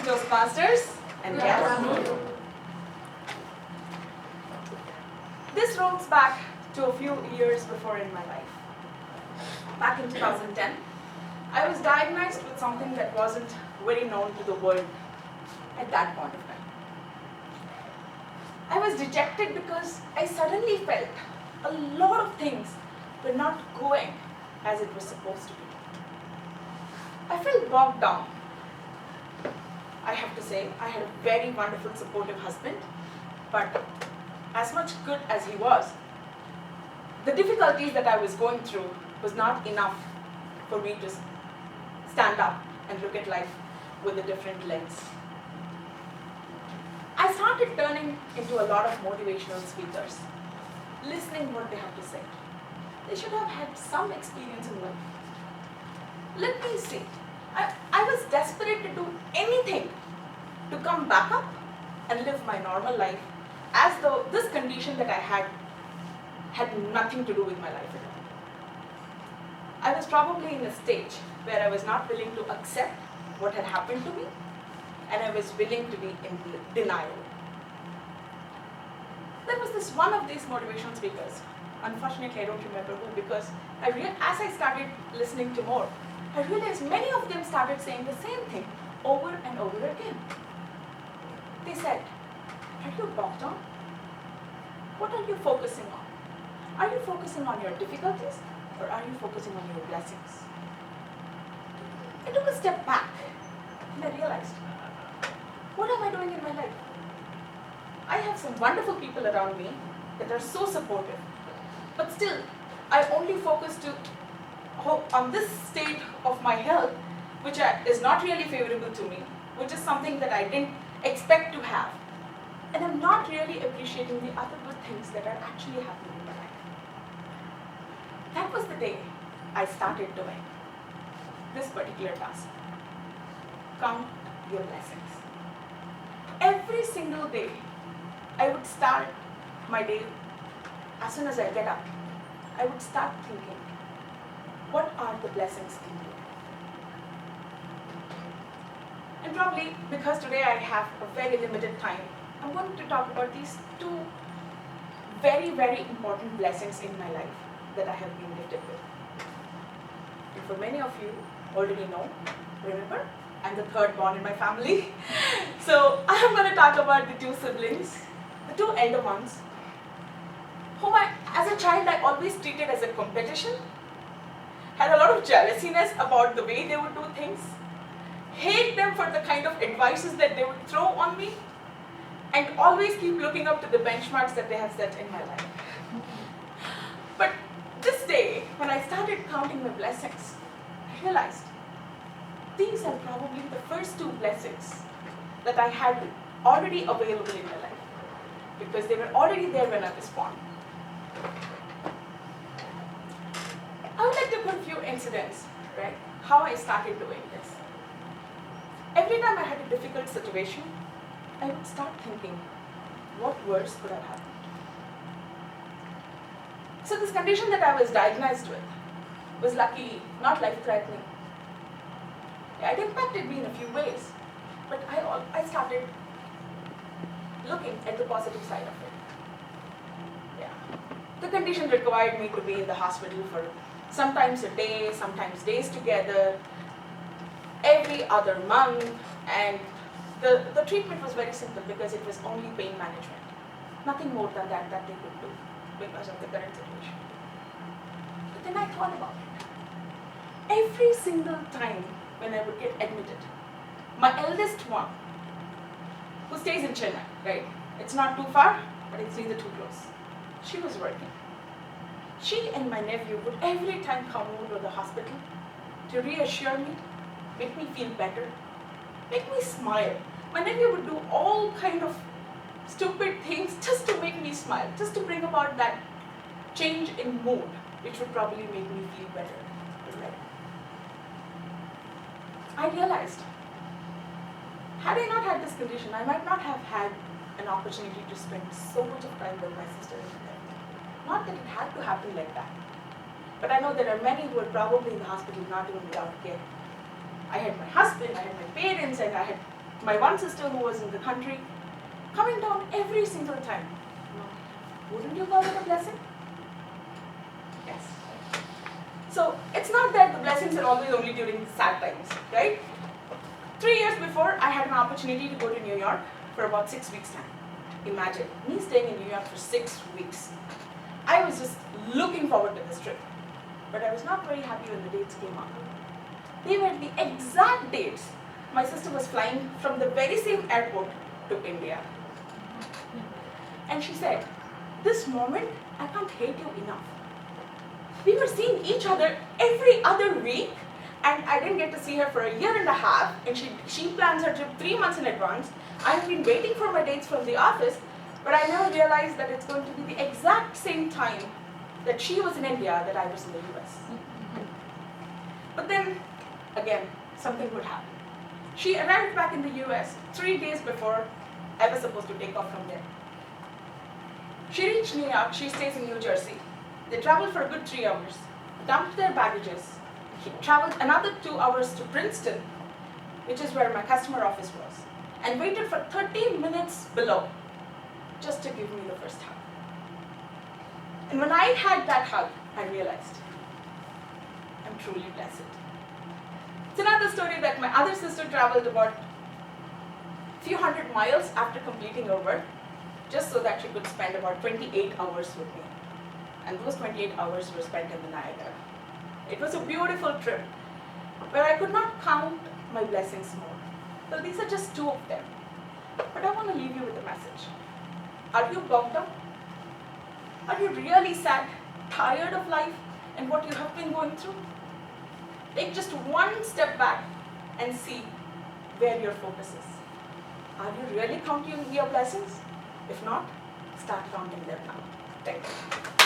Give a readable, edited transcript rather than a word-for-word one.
Toastmasters and guests. This rolls back to a few years before in my life. Back in 2010, I was diagnosed with something that wasn't very known to the world at that point of time. I was dejected because I suddenly felt a lot of things were not going as it was supposed to be. I felt bogged down. I have to say, I had a very wonderful, supportive husband, but as much good as he was, the difficulties that I was going through was not enough for me to stand up and look at life with a different lens. I started turning into a lot of motivational speakers, listening what they have to say. They should have had some experience in life. Let me see. I was desperate to do anything to come back up and live my normal life, as though this condition that I had nothing to do with my life at all. I was probably in a stage where I was not willing to accept what had happened to me, and I was willing to be in denial. There was this one of these motivational speakers. Unfortunately, I don't remember who, because as I started listening to more, I realized many of them started saying the same thing over and over again. They said, "Are you bogged down? What are you focusing on? Are you focusing on your difficulties, or are you focusing on your blessings?" I took a step back and I realized, what am I doing in my life? I have some wonderful people around me that are so supportive, but still, I only focus on this state of my health, which is not really favorable to me, which is something that I didn't expect to have. And I'm not really appreciating the other good things that are actually happening in my life. That was the day I started doing this particular task. Count your blessings. Every single day, I would start my day, as soon as I get up, I would start thinking, what are the blessings in me? And probably because today I have a very limited time, I'm going to talk about these two very, very important blessings in my life that I have been gifted with. And for many of you already know, remember, I'm the third born in my family. So I'm going to talk about the two siblings, the two elder ones, whom as a child I always treated as a competition, had a lot of jealousiness about the way they would do things, hate them for the kind of advices that they would throw on me, and always keep looking up to the benchmarks that they have set in my life. But this day, when I started counting my blessings, I realized these are probably the first two blessings that I had already available in my life, because they were already there when I was born. I would like to put a few incidents, right? How I started doing this. Every time I had a difficult situation, I would start thinking, what worse could have happened? So this condition that I was diagnosed with was luckily not life-threatening. It impacted me in a few ways, but I started looking at the positive side of it. The condition required me to be in the hospital for sometimes a day, sometimes days together, every other month, and the treatment was very simple because it was only pain management. Nothing more than that they could do because of the current situation. But then I thought about it. Every single time when I would get admitted, my eldest one, who stays in Chennai, right? It's not too far, but it's neither too close. She was working. She and my nephew would every time come over to the hospital to reassure me, make me feel better, make me smile. My nephew would do all kind of stupid things just to make me smile, just to bring about that change in mood, which would probably make me feel better. I realized, had I not had this condition, I might not have had an opportunity to spend so much of time with my sister and my nephew. Not that it had to happen like that, but I know there are many who are probably in the hospital not even without care. I had my husband, I had my parents, and I had my one sister who was in the country, coming down every single time. Wouldn't you call it a blessing? Yes. So it's not that the blessings are always only during sad times, right? 3 years before, I had an opportunity to go to New York for about 6 weeks' time. Imagine me staying in New York for 6 weeks. I was just looking forward to this trip. But I was not very happy when the dates came up. They were the exact dates my sister was flying from the very same airport to India. And she said, this moment, I can't hate you enough. We were seeing each other every other week, and I didn't get to see her for a year and a half, and she plans her trip 3 months in advance. I've been waiting for my dates from the office, but I never realized that it's going to be the exact same time that she was in India that I was in the US. But then, again, something would happen. She arrived back in the US 3 days before I was supposed to take off from there. She reached New York, she stays in New Jersey. They traveled for a good 3 hours, dumped their baggages, traveled another 2 hours to Princeton, which is where my customer office was, and waited for 30 minutes below just to give me the first hug. And when I had that hug, I realized I'm truly blessed. It's another story that my other sister traveled about a few hundred miles after completing her work, just so that she could spend about 28 hours with me. And those 28 hours were spent in the Niagara. It was a beautiful trip where I could not count my blessings more. So these are just 2 of them. But I want to leave you with a message. Are you bummed up? Are you really sad, tired of life and what you have been going through? Take just one step back and see where your focus is. Are you really counting your blessings? If not, start counting them now. Thank you.